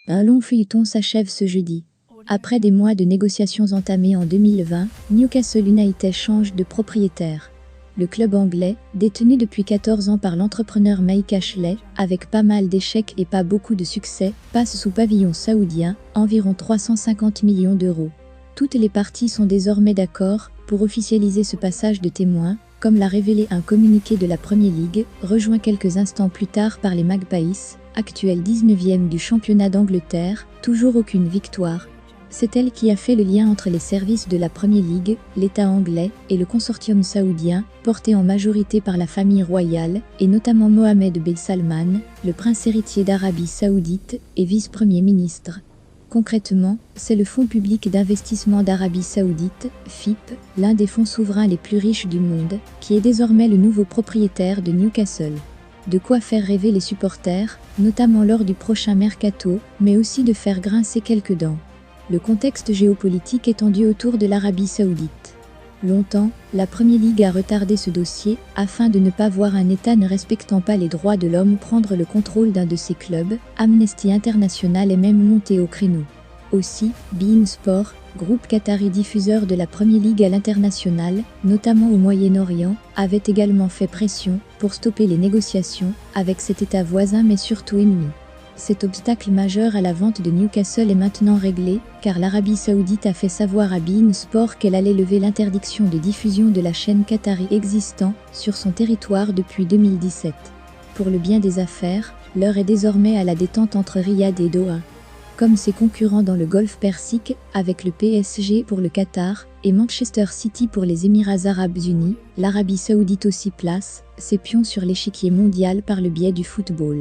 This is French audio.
Un long feuilleton s'achève ce jeudi. Après des mois de négociations entamées en 2020, Newcastle United change de propriétaire. Le club anglais, détenu depuis 14 ans par l'entrepreneur Mike Ashley, avec pas mal d'échecs et pas beaucoup de succès, passe sous pavillon saoudien, environ 350 millions d'euros. Toutes les parties sont désormais d'accord pour officialiser ce passage de témoin, comme l'a révélé un communiqué de la Premier League, rejoint quelques instants plus tard par les Magpies, actuels 19e du championnat d'Angleterre, toujours aucune victoire. C'est elle qui a fait le lien entre les services de la Premier League, l'État anglais et le consortium saoudien, porté en majorité par la famille royale, et notamment Mohammed Ben Salman, le prince héritier d'Arabie saoudite et vice-premier ministre. Concrètement, c'est le Fonds public d'investissement d'Arabie saoudite, FIP, l'un des fonds souverains les plus riches du monde, qui est désormais le nouveau propriétaire de Newcastle. De quoi faire rêver les supporters, notamment lors du prochain mercato, mais aussi de faire grincer quelques dents. Le contexte géopolitique est tendu autour de l'Arabie saoudite. Longtemps, la Premier League a retardé ce dossier, afin de ne pas voir un État ne respectant pas les droits de l'homme prendre le contrôle d'un de ses clubs. Amnesty International est même monté au créneau. Aussi, beIN Sport, groupe qatari diffuseur de la Premier League à l'international, notamment au Moyen-Orient, avait également fait pression pour stopper les négociations avec cet État voisin mais surtout ennemi. Cet obstacle majeur à la vente de Newcastle est maintenant réglé, car l'Arabie saoudite a fait savoir à beIN Sport qu'elle allait lever l'interdiction de diffusion de la chaîne qatari existant sur son territoire depuis 2017. Pour le bien des affaires, l'heure est désormais à la détente entre Riyad et Doha. Comme ses concurrents dans le golfe Persique, avec le PSG pour le Qatar et Manchester City pour les Émirats arabes unis, l'Arabie saoudite aussi place ses pions sur l'échiquier mondial par le biais du football.